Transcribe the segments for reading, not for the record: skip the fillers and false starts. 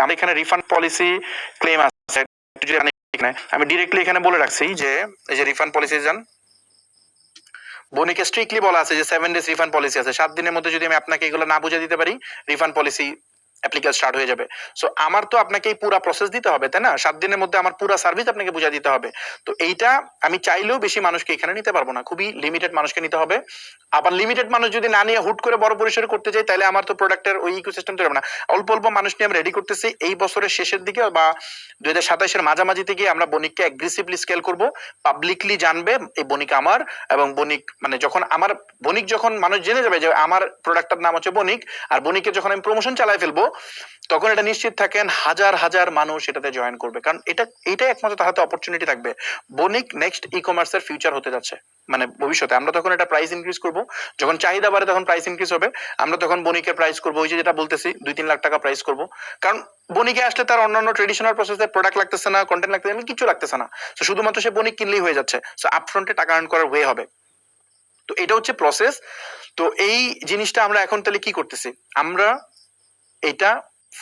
আমার এখানে refund policy claim আছে, আমি ডিরেক্টলি এখানে বলে রাখছি যে এই যে রিফান্ড পলিসি যান, বনিকে স্ট্রিক্টলি বলা আছে যে 7 ডেজ রিফান্ড পলিসি আছে। 7 দিনের মধ্যে যদি আমি আপনাকে এগুলো না বুঝে দিতে পারি, রিফান্ড পলিসি অ্যাপ্লিকেশন স্টার্ট হয়ে যাবে। সো আমার তো আপনাকে এই পুরো প্রসেস দিতে হবে, তাই না? 7 দিনের মধ্যে আমার পুরো সার্ভিস আপনাকে বুঝিয়ে দিতে হবে। তো এইটা আমি চাইলেও বেশি মানুষকে এখানে নিতে পারবো না, খুবই লিমিটেড মানুষকে নিতে হবে। আবার লিমিটেড মানুষ যদি না নিয়ে হুট করে বড় পরিসরে করতে যাই, তাহলে আমার তো প্রোডাক্টের ওই ইকোসিস্টেম তৈরি হবে না। অল্প অল্প মানুষ নিয়ে আমরা রেডি করতেছি। এই বছরের শেষের দিকে বা 2027 মাঝামাঝিতে গিয়ে আমরা বণিককে অ্যাগ্রেসিভলি স্কেল করব, পাবলিকলি জানবে এই বণিক আমার, এবং বণিক মানে যখন আমার বণিক যখন মানুষ জেনে যাবে যে আমার প্রোডাক্টটার নাম হচ্ছে বণিক, আর বণিকের যখন আমি প্রমোশন চালাই ফেলবো, তখন এটা নিশ্চিত থাকেন হাজার হাজার মানুষ এটাতে জয়েন করবে, কারণ এইটাই একমাত্র তার হাতে অপরচুনিটি থাকবে। বণিক নেক্সট ই কমার্সের ফিউচার হতে যাচ্ছে, মানে ভবিষ্যতে আমরা তখন এটা প্রাইস ইনক্রিজ করব, যখন চাহিদা বাড়ে তখন প্রাইস ইনক্রিজ হবে, আমরা তখন বণিকের প্রাইস করবো ওই যে যেটা বলতেছি 2-3 লাখ টাকা প্রাইস করব। কারণ বণিকে আসলে তার অন্যান্য ট্রেডিশনাল প্রসেসে প্রোডাক্ট লাগতেছে না, কন্টেন্ট লাগতেছে না, কিছু লাগতেছে না। তো শুধুমাত্র সে বণিক কিনলেই হয়ে যাচ্ছে। সো আপফ্রন্টে টাকা আর্ন করার ওয়ে হবে। তো এটা হচ্ছে প্রসেস। তো এই জিনিসটা আমরা এখন তাহলে কি করতেছি, আমরা এটা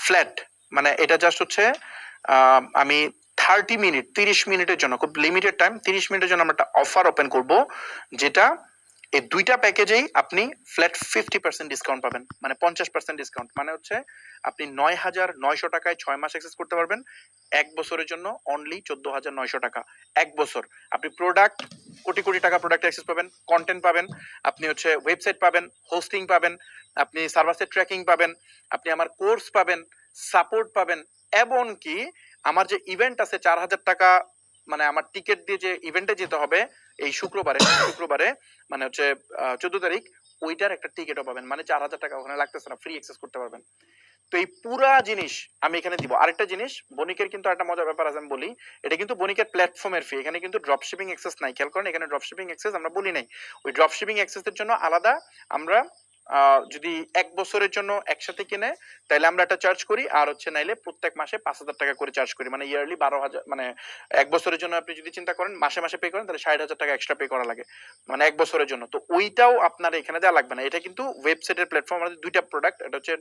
ফ্ল্যাট, মানে এটা জাস্ট হচ্ছে আমি 30 মিনিটের জন্য, খুব লিমিটেড টাইম, 30 মিনিটের জন্য আমরা একটা অফার ওপেন করব, যেটা এই দুইটা প্যাকেজেই আপনি ফ্ল্যাট 50% ডিসকাউন্ট পাবেন, মানে 50% ডিসকাউন্ট, মানে হচ্ছে আপনি 9,900 টাকায় 6 মাস অ্যাক্সেস করতে পারবেন। 1 বছরের জন্য অনলি 14,900 টাকা। 1 বছর আপনি প্রোডাক্ট, কোটি কোটি টাকা প্রোডাক্ট অ্যাক্সেস পাবেন, কন্টেন্ট পাবেন, আপনি হচ্ছে ওয়েবসাইট পাবেন, হোস্টিং পাবেন, আপনি সার্ভাসের ট্র্যাকিং পাবেন, আপনি আমার কোর্স পাবেন, সাপোর্ট পাবেন, এমনকি আমার যে ইভেন্ট আছে 4,000 টাকা, মানে আমার টিকিট দিয়ে যে ইভেন্টে যেতে হবে এই শুক্রবারে মানে হচ্ছে 14 তারিখ, ওইটার একটা টিকিটও পাবেন, মানে 4,000 টাকা ওখানে লাগতেছে না, ফ্রি অ্যাক্সেস করতে পারবেন। তো এই পুরা জিনিস আমি এখানে দিব। আরেকটা জিনিস, বণিকের কিন্তু একটা মজার ব্যাপার আছে, আমি বলি, এটা কিন্তু বণিকের প্ল্যাটফর্মের ফি, এখানে কিন্তু ড্রপ শিপিং অ্যাক্সেস নাই। খেয়াল করেন, এখানে ড্রপ শিপিং অ্যাক্সেস আমরা বলি নাই। ওই ড্রপ শিপিং অ্যাক্সেসের জন্য আলাদা আমরা যদি 1 বছরের জন্য একসাথে কিনে তাহলে আমরা একটা চার্জ করি, আর হচ্ছে নাইলে প্রত্যেক মাসে 5,000 টাকা করে চার্জ করি, মানে ইয়ারলি 12,000, মানে 1 বছরের জন্য আপনি যদি চিন্তা করেন মাসে মাসে পে করেন তাহলে 60,000 টাকা এক্সট্রা পে করা লাগে, মানে 1 বছরের জন্য। তো ওইটাও আপনার এখানে দেওয়া লাগবে না। এটা কিন্তু ওয়েবসাইটের প্ল্যাটফর্ম, আমাদের দুইটা প্রোডাক্ট, এটা হচ্ছে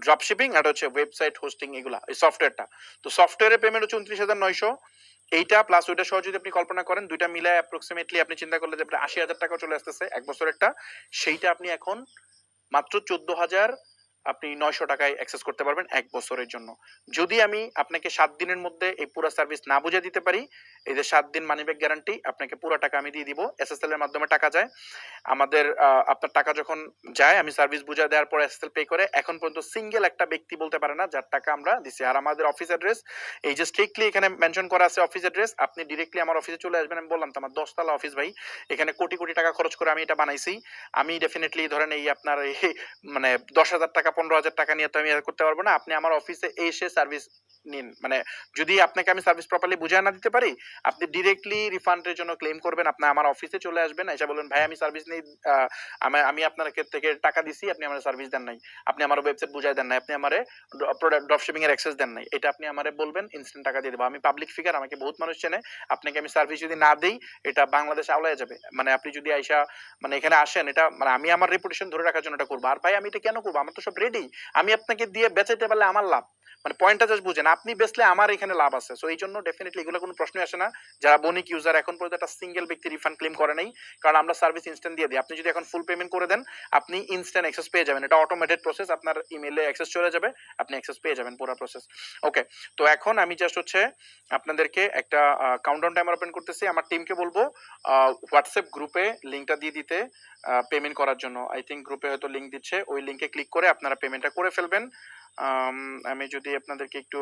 ড্রপ শিপিং আর হচ্ছে ওয়েবসাইট হোস্টিং, এগুলা এই সফটওয়্যারটা। তো সফটওয়্যারের পেমেন্ট হচ্ছে 29,900, এইটা প্লাস ওইটা সহ যদি আপনি কল্পনা করেন, দুইটা মিলায় অ্যাপ্রক্সিমেটলি আপনি চিন্তা করলে যে আপনার 80,000 টাকা চলে আসতেছে 1 বছরেরটা। সেইটা আপনি এখন মাত্র 14,900 টাকায় অ্যাক্সেস করতে পারবেন 1 বছরের জন্য। যদি আমি আপনাকে 7 দিনের মধ্যে এই পুরো সার্ভিস না বুঝে দিতে পারি, এই যে 7 দিন মানি ব্যাক গ্যারান্টি, আপনাকে পুরো টাকা আমি দিয়ে দিব। এসএসএল এর মাধ্যমে টাকা যায় আমাদের। আপনার টাকা যখন যায়, আমি সার্ভিস বুঝা দেওয়ার পর এসএসএল পে করে, এখন পর্যন্ত সিঙ্গেল একটা ব্যক্তি বলতে পারে না যার টাকা আমরা দিছি। আর আমাদের অফিস অ্যাড্রেস এই যে স্ট্রিক্টলি এখানে মেনশন করা আছে অফিস অ্যাড্রেস, আপনি ডিরেক্টলি আমার অফিসে চলে আসবেন। আমি বললাম তো আমার 10 তলা অফিস ভাই, এখানে কোটি কোটি টাকা খরচ করে আমি এটা বানাইছি। আমি ডেফিনেটলি ধরেন এই আপনার এই মানে 10,000 টাকা 15,000 টাকা নিয়ে তো আমি করতে পারবো না। আপনি আমার অফিসে এসে সার্ভিস নিন, মানে যদি আপনাকে আমি সার্ভিস প্রপারলি বুঝায় না দিতে পারি, আপনি ডিরেক্টলি রিফান্ডের জন্য ক্লেম করবেন। আপনি আমার অফিসে চলে আসবেন, এসে বলবেন ভাই আমি সার্ভিস নেই, আমি আপনার থেকে টাকা দিছি, আপনি আমার সার্ভিস দেন নাই, আপনি আমার ওয়েবসাইট বুঝাই দেন নাই, আপনি আমারে প্রোডাক্ট ড্রপ শিপিং এর অ্যাক্সেস দেন নাই, এটা আপনি আমারে বলবেন, ইনস্ট্যান্ট টাকা দিয়ে দেবো। আমি পাবলিক ফিগার, আমাকে বহুত মানুষ চেনে। আপনাকে আমি সার্ভিস যদি না দেই, এটা বাংলাদেশ আওলায় যাবে। মানে আপনি যদি আইসা মানে এখানে আসেন, এটা মানে আমি আমার রেপুটেশন ধরে রাখার জন্য এটা করবো। আর ভাই আমি এটা কেন করবো, আমার তো সব রেডি, আমি আপনাকে দিয়ে বেচাইতে পারলে আমার লাভ। মানে পয়েন্টটা জাস্ট বুঝেন, আপনি বেচলে আমার এখানে লাভ আছে। সো এই জন্য ডেফিনেটলি এগুলো কোনো প্রশ্নই আসে না। যারা বণিক ইউজার এখন পর্যন্ত একটা সিঙ্গেল ব্যক্তি রিফান্ড ক্লেম করে নাই, কারণ আমরা সার্ভিস ইনস্ট্যান্ট দিয়ে দিই। আপনি যদি এখন ফুল পেমেন্ট করে দেন, আপনি ইনস্ট্যান্ট অ্যাক্সেস পেয়ে যাবেন। এটা অটোমেটেড প্রসেস, আপনার ইমেইলে অ্যাক্সেস চলে যাবে, আপনি অ্যাক্সেস পেয়ে যাবেন পুরো প্রসেস। ওকে, তো এখন আমি জাস্ট হচ্ছে আপনাদেরকে একটা কাউন্টডাউন টাইমার ওপেন করতেছি। আমার টিমকে বলবো হোয়াটসঅ্যাপ গ্রুপে লিঙ্কটা দিয়ে দিতে পেমেন্ট করার জন্য। আই থিঙ্ক গ্রুপে হয়তো লিঙ্ক দিচ্ছে, ওই লিঙ্কে ক্লিক করে আপনারা পেমেন্টটা করে ফেলবেন। আমি যদি আপনাদেরকে একটু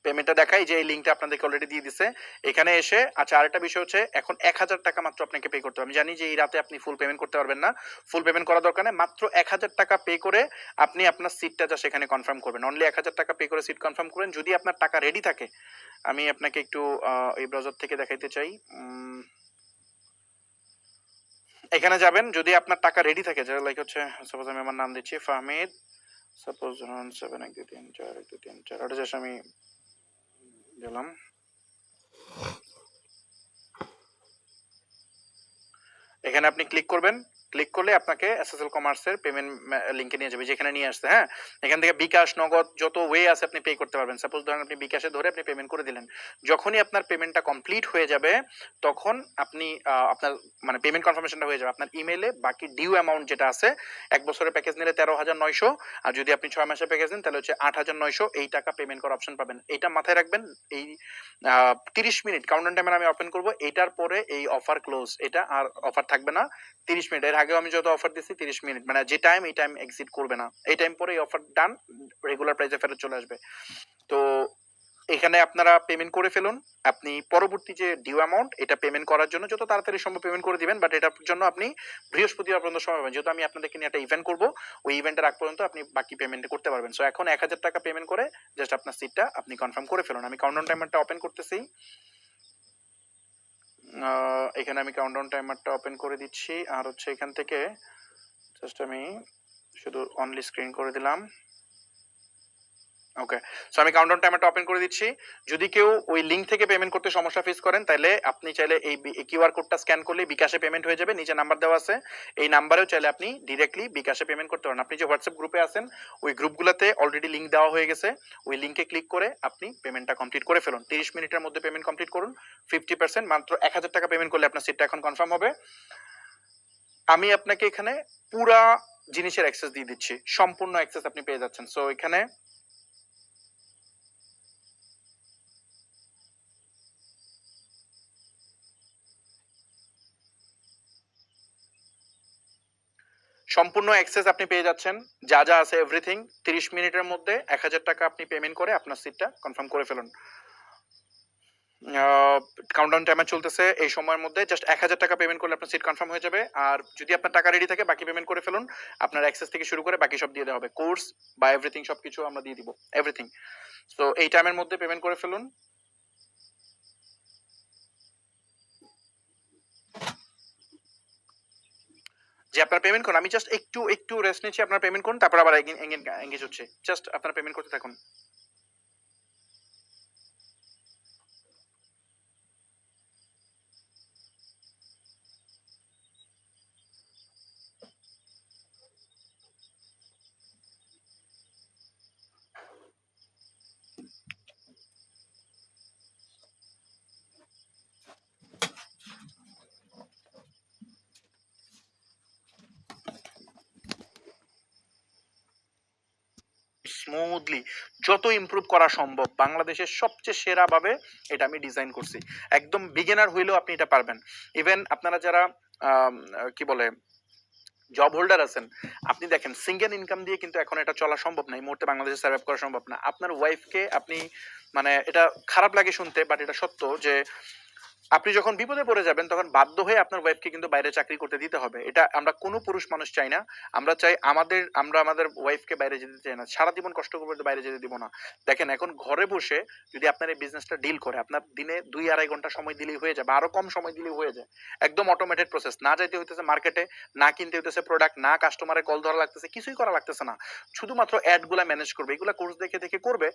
পেমেন্টটা দেখাই, যে এই লিঙ্কটা আপনাদেরকে অলরেডি দিয়ে দিছে এখানে এসে। আচ্ছা, আরেকটা বিষয় হচ্ছে এখন 1,000 টাকা মাত্র আপনাকে পে করতে হবে। আমি জানি যে এই রাতে আপনি ফুল পেমেন্ট করতে পারবেন না, ফুল পেমেন্ট করার দরকার নেই। মাত্র 1,000 টাকা পে করে আপনি আপনার সিটটা যা সেখানে কনফার্ম করবেন। অনলি 1,000 টাকা পে করে সিট কনফার্ম করেন। যদি আপনার টাকা রেডি থাকে, আমি আপনাকে একটু এই ব্রাউজার থেকে দেখাইতে চাই। এখানে যাবেন, যদি আপনার টাকা রেডি থাকে, যেটা লাইক হচ্ছে সাপোজ আমি আমার নাম দিচ্ছি ফাহমিদ, সাপোজ 7 1 2 3 4 1 2 3 4, ওটা জাস্ট আমি দিলাম। এখানে আপনি ক্লিক করবেন, ক্লিক করলে আপনাকে এসএসএল কমার্সের পেমেন্ট লিংকে নিয়ে যাবে, যেখানে নিয়ে আসছে। হ্যাঁ, এখান থেকে বিকাশ, নগদ যত ওয়ে আছে আপনি পে করতে পারবেন। সাপোজ ধরেন আপনি বিকাশে ধরে আপনি পেমেন্ট করে দিলেন, যখনই আপনার পেমেন্টটা কমপ্লিট হয়ে যাবে তখন আপনি আপনার মানে পেমেন্ট কনফার্মেশনটা হয়ে যাবে, আপনার ইমেলে বাকি ডিউ অ্যামাউন্ট যেটা আছে, 1 বছরের প্যাকেজ নিলে 13,900, আর যদি আপনি 6 মাসের প্যাকেজ নেন তাহলে হচ্ছে 8,900 এই টাকা পেমেন্ট করার অপশন পাবেন। এটা মাথায় রাখবেন। এই 30 মিনিট কাউন্টডাউন টাইমার আমি ওপেন করব, এটার পরে এই অফার ক্লোজ, এটা আর অফার থাকবে না। 30 মিনিট, এর আগেও আমি যত অফার দিচ্ছি 30 মিনিট, মানে যে টাইম এই টাইম এক্সিট করবে না, এই টাইম পরে এই অফার ডান, রেগুলার প্রাইসে ফেরত চলে আসবে। তো এখানে আপনারা পেমেন্ট করে ফেলুন। আপনি পরবর্তী যে ডিউ অ্যামাউন্ট এটা পেমেন্ট করার জন্য যত তাড়াতাড়ি সম্ভব পেমেন্ট করে দিবেন, বাট এটার জন্য আপনি বৃহস্পতিবার পর্যন্ত সময় পাবেন, যেহেতু আমি আপনাদেরকে নিয়ে একটা ইভেন্ট করবো, ওই ইভেন্টের আগ পর্যন্ত আপনি বাকি পেমেন্ট করতে পারবেন। সো এখন 1,000 টাকা পেমেন্ট করে জাস্ট আপনার সিটটা আপনি কনফার্ম করে ফেলুন। আমি কাউন্টডাউন টাইমারটা ওপেন করতেছি। এখানে আমি কাউন্টডাউন টাইমারটা ওপেন করে দিচ্ছি, আর হচ্ছে এখান থেকে জাস্ট আমি শুধু অনলি স্ক্রিন করে দিলাম। ওকে, সো আমি কাউন্টডাউন টাইমারটা ওপেন করে দিচ্ছি। যদি কেউ ওই লিংক থেকে পেমেন্ট করতে সমস্যা ফেস করেন, তাহলে আপনি চাইলে এই কিউআর কোডটা স্ক্যান করলে বিকাশে পেমেন্ট হয়ে যাবে, নিচে নাম্বার দেওয়া আছে, এই নাম্বারেও চাইলে আপনি ডিরেক্টলি বিকাশে পেমেন্ট করতে পারেন। আপনি যে হোয়াটসঅ্যাপ গ্রুপে আছেন ওই গ্রুপগুলোতে অলরেডি লিংক দেওয়া হয়ে গেছে, ওই লিংকে ক্লিক করে আপনি পেমেন্টটা কমপ্লিট করে ফেলুন। 30 মিনিটের মধ্যে পেমেন্ট কমপ্লিট করুন। 50%, মাত্র 1,000 টাকা পেমেন্ট করলে আপনার সিটটা এখন কনফার্ম হবে। আমি আপনাকে এখানে পুরা জিনিসের অ্যাক্সেস দিয়ে দিচ্ছি, সম্পূর্ণ অ্যাক্সেস আপনি পেয়ে যাচ্ছেন। সো এখানে সম্পূর্ণ অ্যাক্সেস আপনি পেয়ে যাচ্ছেন, যা যা আছে এভরিথিং। 30 মিনিটের মধ্যে 1,000 টাকা আপনি পেমেন্ট করে আপনার সিটটা কনফার্ম করে ফেলুন। কাউন্টডাউন টাইমার চলতেছে, এই সময়ের মধ্যে জাস্ট 1,000 টাকা পেমেন্ট করলে আপনার সিট কনফার্ম হয়ে যাবে। আর যদি আপনার টাকা রেডি থাকে বাকি পেমেন্ট করে ফেলুন, আপনার অ্যাক্সেস থেকে শুরু করে বাকি সব দিয়ে দেওয়া হবে, কোর্স বা এভরিথিং সবকিছু আমরা দিয়ে দিব, এভরিথিং। তো এই টাইমের মধ্যে পেমেন্ট করে ফেলুন। যে আপনার পেমেন্ট করুন, আমি জাস্ট একটু একটু রেস্ট নিচ্ছি, আপনার পেমেন্ট করুন, তারপর আবার এঙ্গেজ হচ্ছে, জাস্ট আপনার পেমেন্ট করতে থাকুন। স্মুথলি যত ইমপ্রুভ করা সম্ভব, বাংলাদেশের সবচেয়ে সেরা ভাবে এটা আমি ডিজাইন করছি। একদম বিগিনার হইলেও আপনি এটা পারবেন। ইভেন আপনারা যারা কি বলে জব হোল্ডার আছেন, আপনি দেখেন সিঙ্গেল ইনকাম দিয়ে কিন্তু এখন এটা চলা সম্ভব না, এই মুহূর্তে বাংলাদেশে সার্ভাইভ করা সম্ভব না। আপনার ওয়াইফকে আপনি, মানে এটা খারাপ লাগে শুনতে বাট এটা সত্য, যে আপনি যখন বিপদে পড়ে যাবেন তখন বাধ্য হয়ে আপনার ওয়াইফকে কিন্তু বাইরে চাকরি করতে দিতে হবে। এটা আমরা কোনো পুরুষ মানুষ চাই না। আমরা চাই আমরা আমাদের ওয়াইফকে বাইরে যেতে চাই না, সারা জীবন কষ্ট করবে তো বাইরে যেতে দিব না। দেখেন এখন ঘরে বসে যদি আপনার এই বিজনেসটা ডিল করে, আপনার দিনে 2-2.5 ঘন্টা সময় দিলেই হয়ে যাবে, আরো কম সময় দিলেই হয়ে যায়। একদম অটোমেটেড প্রসেস, না যাইতে হইতেছে মার্কেটে, না কিনতে হইতেছে প্রোডাক্ট, না কাস্টমারের কল ধরা লাগতেছে, কিছুই করা লাগতেছে না। শুধুমাত্র অ্যাড গুলা ম্যানেজ করবে, এগুলা কোর্স দেখে দেখে করবে,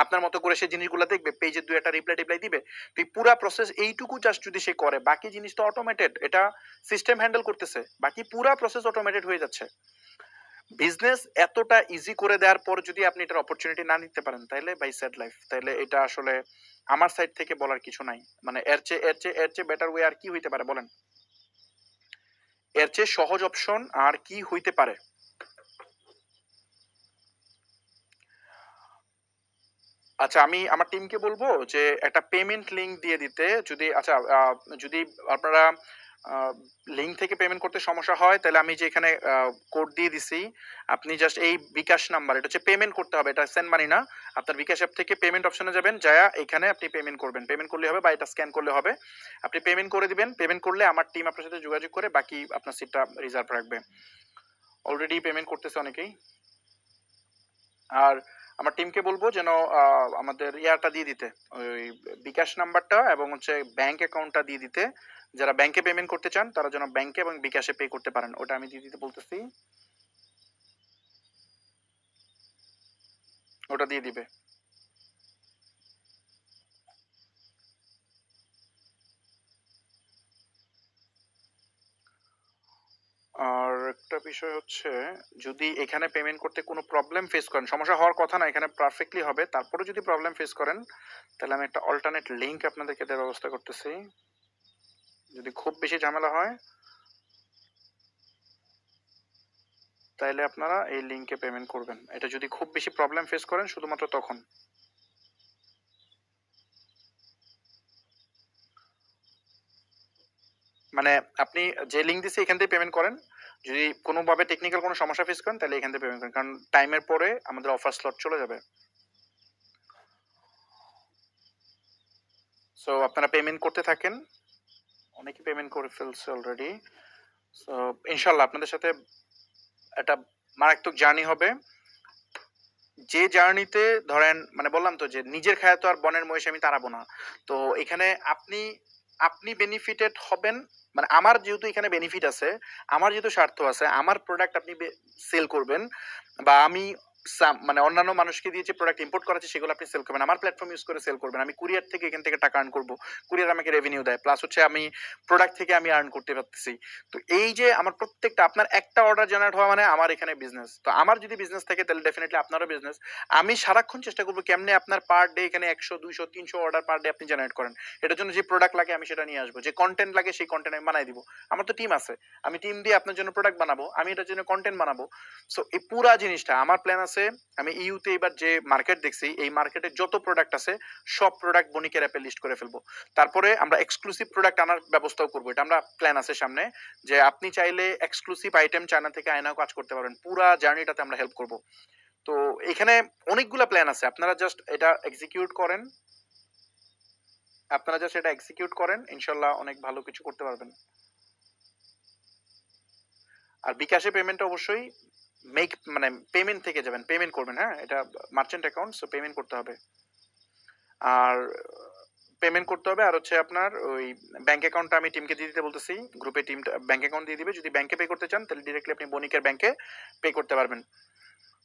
আপনার মতো করে সে জিনিসগুলো দেখবে, পেজে 2-1টা রিপ্লাই টিপ্লাই দিবে। তো এই পুরা প্রসেস এইটুকু জাস্ট যদি সে করে, বাকি জিনিস তো অটোমেটেড, এটা সিস্টেম হ্যান্ডেল করতেছে, বাকি পুরা প্রসেস অটোমেটেড হয়ে যাচ্ছে। বিজনেস এতটা ইজি করে দেওয়ার পর যদি আপনি এটার অপরচুনিটি না নিতে পারেন, তাহলে বাই স্যাড লাইফ, তাহলে এটা আসলে আমার সাইড থেকে বলার কিছু নাই। মানে এর চেয়ে বেটার ওয়ে আর কি হইতে পারে বলেন? এর চেয়ে সহজ অপশন আর কি হইতে পারে? আচ্ছা, আমি আমার টিমকে বলবো যে একটা পেমেন্ট লিংক দিয়ে দিতে, যদি আচ্ছা যদি আপনারা লিংক থেকে পেমেন্ট করতে সমস্যা হয়, তাহলে আমি যে এখানে কোড দিয়ে দিছি, আপনি জাস্ট এই বিকাশ নাম্বার, এটা হচ্ছে পেমেন্ট করতে হবে, এটা সেন্ড মানি না। আপনার বিকাশ অ্যাপ থেকে পেমেন্ট অপশনে যাবেন, যায়া এখানে আপনি পেমেন্ট করবেন, পেমেন্ট করলে হবে বা এটা স্ক্যান করলে হবে। আপনি পেমেন্ট করে দিবেন, পেমেন্ট করলে আমার টিম আপনার সাথে যোগাযোগ করে বাকি আপনার সিটটা রিজার্ভ রাখবে। অলরেডি পেমেন্ট করতেছে অনেকেই। আর আমার টিমকে বলবো যেন আমাদের ইয়াটা দিয়ে দিতে, ওই বিকাশ নাম্বারটা এবং হচ্ছে ব্যাংক অ্যাকাউন্টটা দিয়ে দিতে। যারা ব্যাংকে পেমেন্ট করতে চান তারা যেন ব্যাংকে এবং বিকাশে পে করতে পারেন, ওটা আমি দিয়ে দিতে বলতেছি, ওটা দিয়ে দিবে। আর বিষয় হচ্ছে, যদি এখানে পেমেন্ট করতে কোনো প্রবলেম ফেস করেন, সমস্যা হওয়ার কথা না, এখানে পারফেক্টলি হবে, তারপরে যদি প্রবলেম ফেস করেন তাহলে আমি একটা অল্টারনেট লিঙ্ক আপনাদেরকে দেওয়ার ব্যবস্থা করতেছি। যদি খুব বেশি ঝামেলা হয় তাহলে আপনারা এই লিঙ্কে পেমেন্ট করবেন। এটা যদি খুব বেশি প্রবলেম ফেস করেন শুধুমাত্র তখন। মানে আপনি যে লিঙ্ক দিছে এখান থেকে পেমেন্ট করেন। যদি কোনোভাবে টেকনিক্যাল কোনো সমস্যা ফেস করেন তাহলে এখান থেকে পেমেন্ট করেন, কারণ টাইমের পরে আমাদের অফার স্লট চলে যাবে। সো আপনারা পেমেন্ট করতে থাকেন, অনেকে পেমেন্ট করে ফেলছে অলরেডি। সো ইনশাল্লাহ আপনাদের সাথে একটা মারাত্মক জার্নি হবে। যে জার্নিতে ধরেন, মানে বললাম তো যে নিজের খায়া তো আর বনের মহিষ আমি তাড়াবো না। তো এখানে আপনি আপনি বেনিফিটেড হবেন, মানে আমার যেহেতু এখানে বেনিফিট আছে, আমার যেহেতু স্বার্থ আছে, আমার প্রোডাক্ট আপনি সেল করবেন, বা আমি মানে অন্যান্য মানুষকে দিয়ে যে প্রোডাক্ট ইম্পোর্ট করাচ্ছে সেগুলো আপনি সেল করবেন, আমার প্ল্যাটফর্ম ইউজ করে সেল করবেন, আমি কুরিয়ার থেকে এখান থেকে টাকা আর্ন করবো, কুরিয়ার আমাকে রেভিনিউ দেয়, প্লাস হচ্ছে আমি প্রোডাক্ট থেকে আমি আর্ন করতে পারতেছি। তো এই যে আমার প্রত্যেকটা, আপনার একটা অর্ডার জেনারেট হওয়া মানে আমার এখানে বিজনেস। তো আমার যদি বিজনেস থাকে তাহলে ডেফিনেটলি আপনারও বিজনেস। আমি সারাক্ষণ চেষ্টা করবো কেমনে আপনার পার ডে এখানে 100 200 300 অর্ডার পার ডে আপনি জেনারেট করেন। এটার জন্য যে প্রোডাক্ট লাগে আমি সেটা নিয়ে আসবো, যে কন্টেন্ট লাগে সেই কন্টেন্ট আমি বানাই দিব। আমার তো টিম আছে, আমি টিম দিয়ে আপনার জন্য প্রোডাক্ট বানাবো, আমি এটার জন্য কন্টেন্ট বানাবো। সো এই পুরা জিনিসটা আমার প্ল্যান আছে। আমি ইউতে এবার যে মার্কেট দেখছি, এই মার্কেটে যত প্রোডাক্ট আছে সব প্রোডাক্ট বণিকের অ্যাপে লিস্ট করে ফেলবো। তারপরে আমরা এক্সক্লুসিভ প্রোডাক্ট আনার ব্যবস্থাও করবো, এটা আমরা প্ল্যান আছে সামনে, যে আপনি চাইলে এক্সক্লুসিভ আইটেম চায়না থেকে আয়নাও কাজ করতে পারবেন, পুরা জার্নিটাতে আমরা হেল্প করব। তো এখানে অনেকগুলা প্ল্যান আছে, আপনারা জাস্ট এটা এক্সিকিউট করেন, আপনারা জাস্ট এটা এক্সিকিউট করেন, ইনশাল্লাহ অনেক ভালো কিছু করতে পারবেন। আর বিকাশে পেমেন্ট অবশ্যই মেক, মানে পেমেন্ট থেকে যাবেন, পেমেন্ট করবেন, হ্যাঁ এটা মার্চেন্ট অ্যাকাউন্ট, সো পেমেন্ট করতে হবে। আর পেমেন্ট করতে হবে, আর হচ্ছে আপনার ওই ব্যাংক অ্যাকাউন্টটা আমি টিমকে দিয়ে দিতে বলতেছি, গ্রুপে টিম ব্যাংক অ্যাকাউন্ট দিয়ে দিবে। যদি ব্যাংকে পে করতে চান তাহলে ডিরেক্টলি আপনি বণিকের ব্যাংকে পে করতে পারবেন।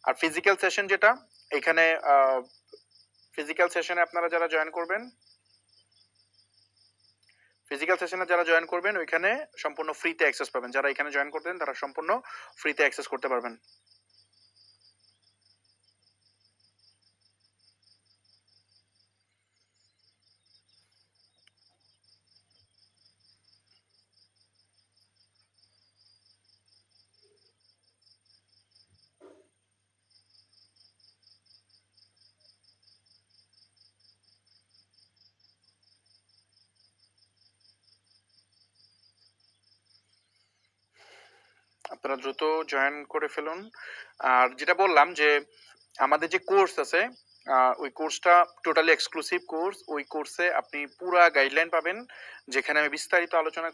আর ফিজিক্যাল সেশন যেটা, এখানে ফিজিক্যাল সেশনে আপনারা যারা জয়েন করবেন, ফিজিক্যাল সেশনে যারা জয়েন করবেন ওইখানে সম্পূর্ণ ফ্রিতে অ্যাক্সেস পাবেন। যারা এখানে জয়েন করবেন তারা সম্পূর্ণ ফ্রিতে অ্যাক্সেস করতে পারবেন। আপনারা দ্রুত জয়েন করে ফেলুন। আর যেটা বললাম যে আমাদের যে কোর্স আছে, ওই কোর্সটা টোটালি এক্সক্লুসিভ কোর্স। ওই কোর্সে আপনি পুরা গাইডলাইন পাবেন, যেখানে আমি বিস্তারিত আলোচনা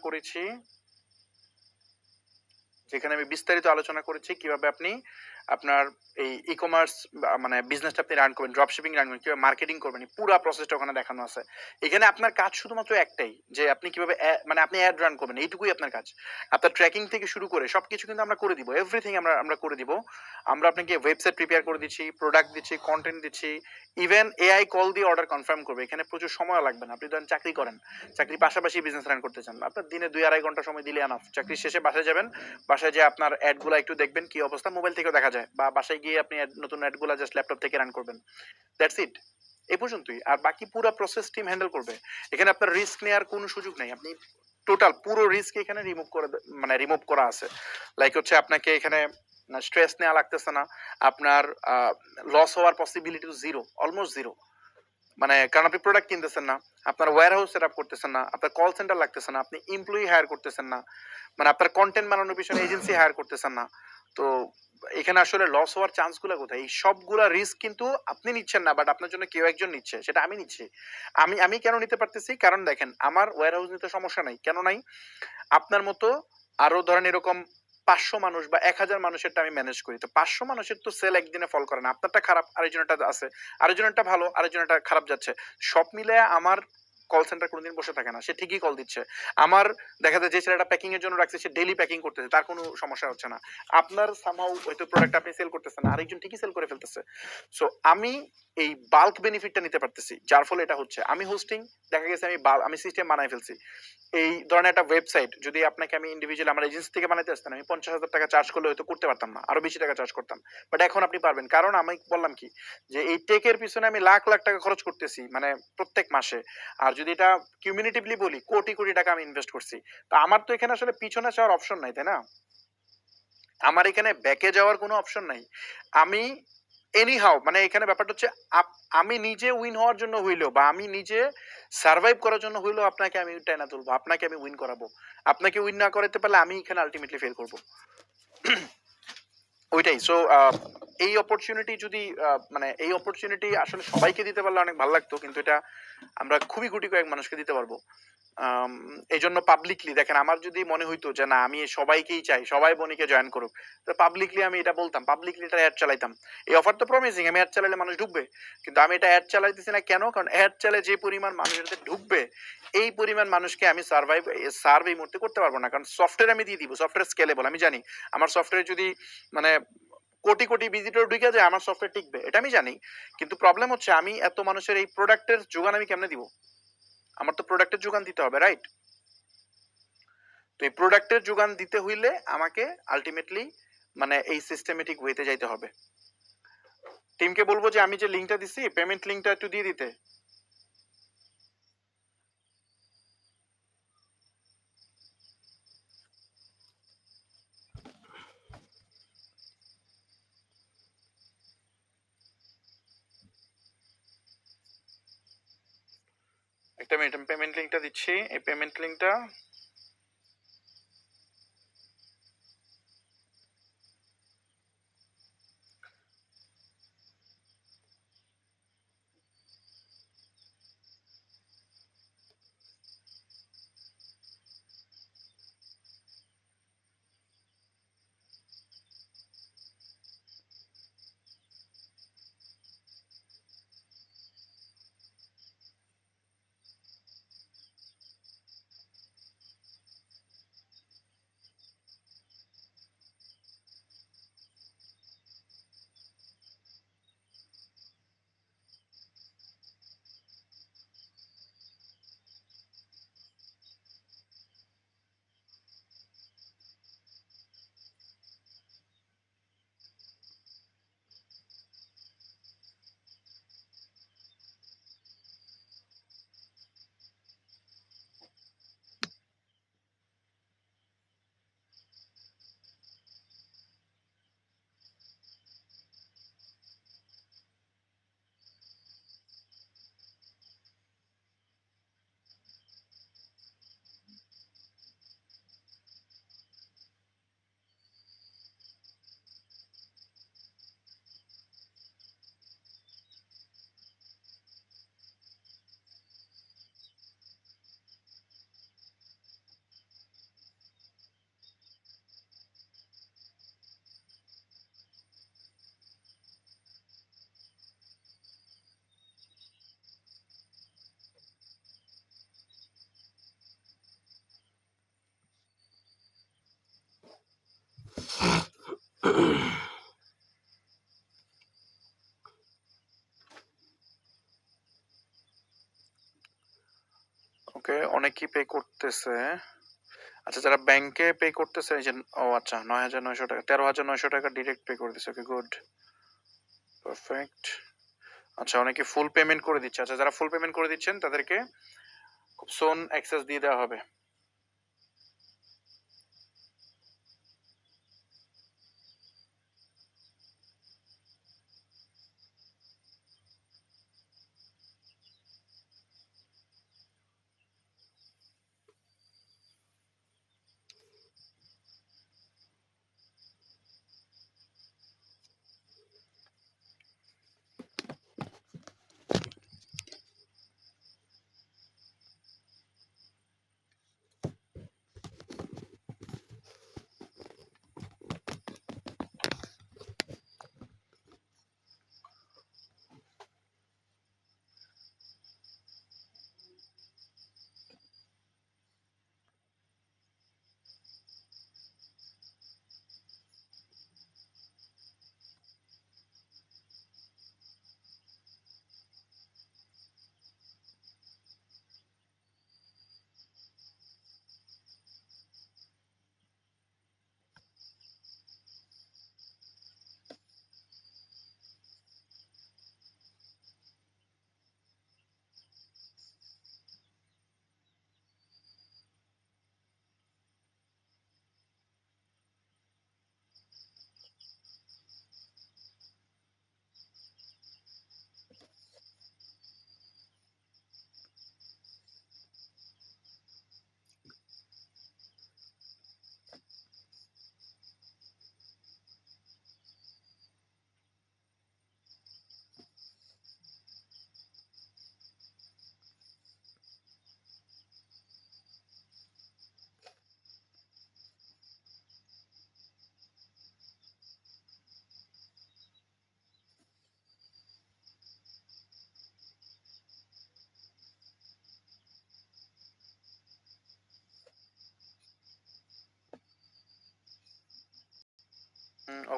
করেছি, কিভাবে আপনি আপনার এই ই কমার্স মানে বিজনেসটা আপনি রান করবেন, ড্রপ শিপিং রান করবেন, কিভাবে মার্কেটিং করবেন, এই পুরো প্রসেসটা ওখানে দেখানো আছে। এখানে আপনার কাজ শুধুমাত্র একটাই, যে আপনি কিভাবে মানে আপনি অ্যাড রান করবেন, এইটুকুই আপনার কাজ। আপনার ট্র্যাকিং থেকে শুরু করে সবকিছু কিন্তু আমরা করে দিব, এভরিথিং আমরা করে দিব। আমরা আপনাকে ওয়েবসাইট প্রিপেয়ার করে দিচ্ছি, প্রোডাক্ট দিচ্ছি, কন্টেন্ট দিচ্ছি, ইভেন এআই কল দিয়ে অর্ডার কনফার্ম করবে। এখানে প্রচুর সময় লাগবে না। আপনি ধরেন চাকরি করেন, চাকরির পাশাপাশি বিজনেস রান করতে চান, আপনার দিনে 2-2.5 ঘন্টা সময় দিলে আনাফ। চাকরি শেষে বাসায় যাবেন, বাসায় যে আপনার অ্যাডগুলো একটু দেখবেন কি অবস্থা, মোবাইল থেকেও দেখা যায়, বা বাসায় গিয়ে আপনি নতুন অ্যাডগুলো জাস্ট ল্যাপটপ থেকে রান করবেন। দ্যাটস ইট, এই পর্যন্তই। আর বাকি পুরো প্রসেস টিম হ্যান্ডেল করবে। এখানে আপনার রিস্ক নেওয়ার কোনো সুযোগ নেই। আপনি টোটাল পুরো রিস্ক এখানে রিমুভ করা আছে। লাইক হচ্ছে আপনাকে এখানে স্ট্রেস নেওয়া লাগতেছে না, আপনার লস হওয়ার পসিবিলিটি জিরো, অলমোস্ট জিরো। মানে কারণ আপনি প্রোডাক্ট কিনতেছেন না, আপনার ওয়্যার হাউস সেট আপ করতেছেন না, আপনার কল সেন্টার লাগতেছে না, আপনি এমপ্লয়ি হায়ার করতেছেন না, মানে আপনার কন্টেন্ট বানানোর পিছনে এজেন্সি হায়ার করতেছেন না। তো এখানে আসলে লস হওয়ার চান্স গুলো কোথায়? এই সবগুলা রিস্ক কিন্তু আপনি নিচ্ছেন না, বাট আপনার জন্য কেউ একজন নিচ্ছে, সেটা আমি নিচ্ছি। আমি কেন নিতে পারতেছি? কারণ দেখেন, আমার ওয়্যার হাউস নিতে সমস্যা নাই, কেন নাই? আপনার মতো আরো ধরেন এরকম 500 মানুষ বা 1000 মানুষেরটা আমি ম্যানেজ করি। তো 500 মানুষের তো সেল একদিনে ফল করে না। আপনারটা খারাপ, আরেকজনেরটা আছে, আরেকজনেরটা ভালো, আরেকজনেরটা খারাপ যাচ্ছে। সব মিলে আমার কল সেন্টার কোনোদিন বসে থাকে না, সে ঠিকই কল দিচ্ছে। আমার দেখা যায় যে ছেলেটা প্যাকিং এর জন্য রাখছে সে ডেইলি প্যাকিং করতেছে, তার কোনো সমস্যা হচ্ছে না। আপনার সামহাউ হয়তো প্রোডাক্ট আপনি সেল করতেছেন না, আরেকজন ঠিকই সেল করে ফেলতেছে। সো আমি এই বাল্ক বেনিফিটটা নিতে পারতেছি, যার ফলে এটা হচ্ছে আমি হোস্টিং, দেখা গেছে আমি সিস্টেম বানাই ফেলছি। এই ধরনের একটা ওয়েবসাইট যদি আপনাকে আমি ইন্ডিভিজুয়াল আমার এজেন্সি থেকে বানাইতে আসতেন, আমি 50,000 টাকা চার্জ করলে হয়তো করতে পারতাম না, আরো বেশি টাকা চার্জ করতাম। বাট এখন আপনি পারবেন, কারণ আমি বললাম কি যে এই টেকের পিছনে আমি লাখ লাখ টাকা খরচ করতেছি মানে প্রত্যেক মাসে। আর যদি এটা কিউমিউলেটিভলি বলি, কোটি কোটি টাকা আমি ইনভেস্ট করছি। তো আমার তো এখানে আসলে পিছনে যাওয়ার অপশন নাই, তাই না? আমার এখানে ব্যাকে যাওয়ার কোনো অপশন নাই। আমি এনি হাউ মানে এখানে ব্যাপারটা হচ্ছে আমি নিজে উইন হওয়ার জন্য হইলেও বা আমি নিজে সার্ভাইভ করার জন্য হইলেও আপনাকে আমি টাইনা তুলবো, আপনাকে আমি উইন করাবো। আপনাকে উইন না করাতে পারলে আমি এখানে আলটিমেটলি ফেল করবো। ওইটাই। সো এই অপরচুনিটি যদি মানে এই অপরচুনিটি আসলে সবাইকে দিতে পারলে অনেক ভালো লাগতো, কিন্তু এটা আমরা খুবই গুটি কয়েক মানুষকে দিতে পারবো। এই জন্য পাবলিকলি দেখেন, আমার যদি মনে হইতো যে না আমি সবাইকেই চাই, সবাই বনিকে জয়েন করুক, তো পাবলিকলি আমি এটা বলতাম, পাবলিকলি এটা অ্যাড চালাইতাম। এই অফার তো প্রমিসিং, আমি অ্যাড চালাইলে মানুষ ঢুকবে। কিন্তু আমি এটা অ্যাড চালাইতেছি না কেন? কারণ অ্যাড চালে যে পরিমাণ মানুষ এটাতে ঢুকবে, এই পরিমাণ মানুষকে আমি সার্ভ এই মুহূর্তে করতে পারবো না। কারণ সফটওয়্যার আমি দিয়ে দিব, সফটওয়্যার স্কেলেবল। আমি জানি আমার সফটওয়্যার যদি মানে কোটি কোটি ভিজিটর ঢুকে যায়, আমার সফটওয়্যার টিকবে, এটা আমি জানি। কিন্তু প্রবলেম হচ্ছে আমি এত মানুষের এই প্রোডাক্টের যোগান আমি কেমনে দিব? আমার তো প্রোডাক্টের যোগান দিতে হবে, রাইট? তো এই প্রোডাক্টের যোগান দিতে হইলে আমাকে আলটিমেটলি মানে এই সিস্টেমেটিক ওয়েতে যাইতে হবে। টিমকে বলবো যে আমি যে লিঙ্কটা দিছি, পেমেন্ট লিঙ্কটা একটু দিয়ে দিতে। একটা মিনিট, আমি পেমেন্ট লিঙ্কটা দিচ্ছি। এই পেমেন্ট লিঙ্কটা ওকে, অনেকেই পে করতেছে। আচ্ছা, যারা ব্যাংকে পে করতেছে এই যে, ও আচ্ছা, 9,900 টাকা, 13,900 টাকা ডিরেক্ট পে করে দিচ্ছে। ওকে, গুড, পারফেক্ট। আচ্ছা, অনেকে ফুল পেমেন্ট করে দিচ্ছে। আচ্ছা, যারা ফুল পেমেন্ট করে দিচ্ছেন তাদেরকে খুব সোন অ্যাক্সেস দিয়ে দেওয়া হবে।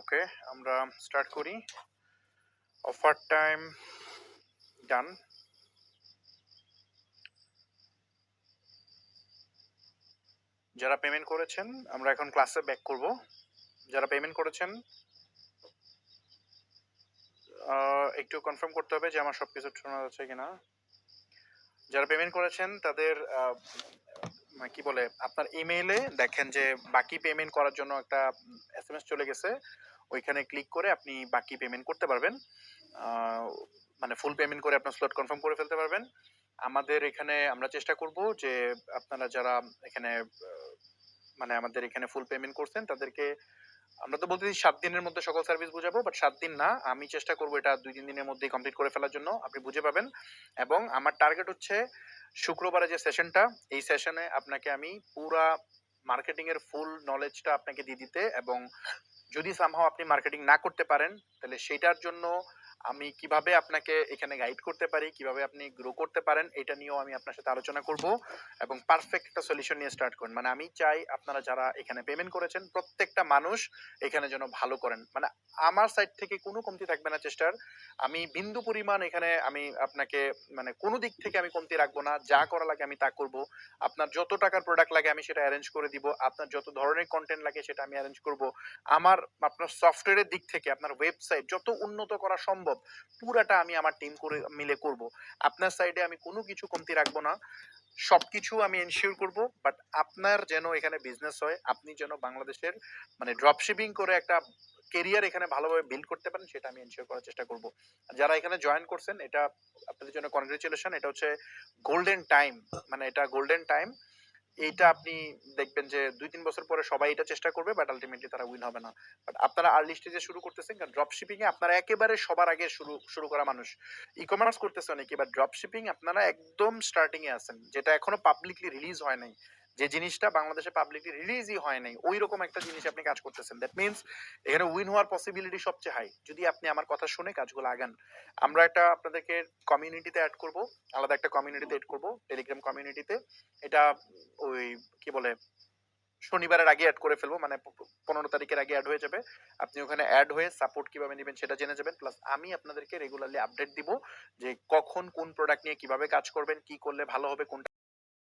ওকে, আমরা স্টার্ট করি। অফার টাইম ডান। যারা পেমেন্ট করেছেন আমরা এখন ক্লাসে ব্যাক করব। যারা পেমেন্ট করেছেন একটু কনফার্ম করতে হবে যে আমার সবকিছু শোনা যাচ্ছে কিনা। যারা পেমেন্ট করেছেন তাদের কি বলে আপনার ইমেইলে দেখেন যে বাকি পেমেন্ট করার জন্য একটা এসএমএস চলে গেছে। ওইখানে ক্লিক করে আপনি বাকি পেমেন্ট করতে পারবেন। মানে ফুল পেমেন্ট করে আপনার স্লট কনফার্ম করে ফেলতে পারবেন। আমাদের এখানে আমরা চেষ্টা করব যে আপনারা যারা এখানে মানে আমাদের এখানে ফুল পেমেন্ট করছেন তাদেরকে আমরা তো বলতেছি 7 দিনের মধ্যে সকল সার্ভিস বুঝাবো, বাট 7 দিন না, আমি চেষ্টা করব এটা 2-3 দিনের মধ্যেই কমপ্লিট করে ফেলার জন্য। আপনি বুঝে পাবেন। এবং আমার টার্গেট হচ্ছে শুক্রবারে যে সেশনটা, এই সেশনে আপনাকে আমি পুরা মার্কেটিং এর ফুল নলেজটা আপনাকে দিয়ে দিতে, এবং যদি সামহাও আপনি মার্কেটিং না করতে পারেন তাহলে সেটার জন্য আমি কিভাবে আপনাকে এখানে গাইড করতে পারি, কিভাবে আপনি গ্রো করতে পারেন, এটা নিয়েও আমি আপনার সাথে আলোচনা করব এবং পারফেক্ট একটা সলিউশন নিয়ে স্টার্ট করেন। মানে আমি চাই আপনারা যারা এখানে পেমেন্ট করেছেন প্রত্যেকটা মানুষ এখানে যেন ভালো করেন। মানে আমার সাইড থেকে কোনো কমতি থাকবে না চেষ্টার। আমি বিন্দু পরিমাণ এখানে আমি আপনাকে মানে কোনো দিক থেকে আমি কমতি রাখবো না। যা করা লাগে আমি তা করব। আপনার যত টাকার প্রোডাক্ট লাগে আমি সেটা অ্যারেঞ্জ করে দিব। আপনার যত ধরনের কন্টেন্ট লাগে সেটা আমি অ্যারেঞ্জ করব। আপনার সফটওয়্যারের দিক থেকে আপনার ওয়েবসাইট যত উন্নত করা সম্ভব পুরাটা আমি আমার টিম করে মিলে করব। আপনার সাইডে আমি কোনো কিছু কমতি রাখবো না। সবকিছু আমি এনশিওর করব, বাট আপনার যেন এখানে বিজনেস হয়, আপনি যেন বাংলাদেশের মানে ড্রপ শিপিং করে একটা কেরিয়ার এখানে ভালোভাবে বিল্ড করতে পারেন, সেটা আমি এনশিওর করার চেষ্টা করব। যারা এখানে জয়েন করছেন এটা আপনাদের জন্য কনগ্রেচুলেশন। এটা হচ্ছে গোল্ডেন টাইম, মানে এটা গোল্ডেন টাইম। এইটা আপনি দেখবেন যে 2-3 বছর পরে সবাই এটা চেষ্টা করবে, বাট আলটিমেটলি তারা উইন হবে না। বাট আপনারা আর্লি স্টেজে শুরু করতেছেন, কারণ ড্রপ শিপিং এ আপনারা একেবারে সবার আগে শুরু করা মানুষ। ই কমার্স করতেছে অনেকে, বাট ড্রপ শিপিং আপনারা একদম স্টার্টিং এ আছেন, যেটা এখনো পাবলিকলি রিলিজ হয় নাই। যে জিনিসটা বাংলাদেশে পাবলিকলি রিলিজই হয় নাই, ওই রকম একটা জিনিস আপনি কাজ করতেছেন। দ্যাট মিনস এখানে উইন হওয়ার পসিবিলিটি সবচেয়ে হাই, যদি আপনি আমার কথা শুনে কাজগুলো আগান। আমরা একটা আপনাদেরকে কমিউনিটিতে অ্যাড করব, আলাদা একটা কমিউনিটিতে অ্যাড করব, টেলিগ্রাম কমিউনিটিতে। এটা ওই কি বলে শনিবারের আগে অ্যাড করে ফেলবো, মানে 15 তারিখের আগে অ্যাড হয়ে যাবে। আপনি ওখানে অ্যাড হয়ে সাপোর্ট কিভাবে নেবেন সেটা জেনে যাবেন। প্লাস আমি আপনাদেরকে রেগুলারলি আপডেট দিব যে কখন কোন প্রোডাক্ট নিয়ে কিভাবে কাজ করবেন, কি করলে ভালো হবে, কোনটা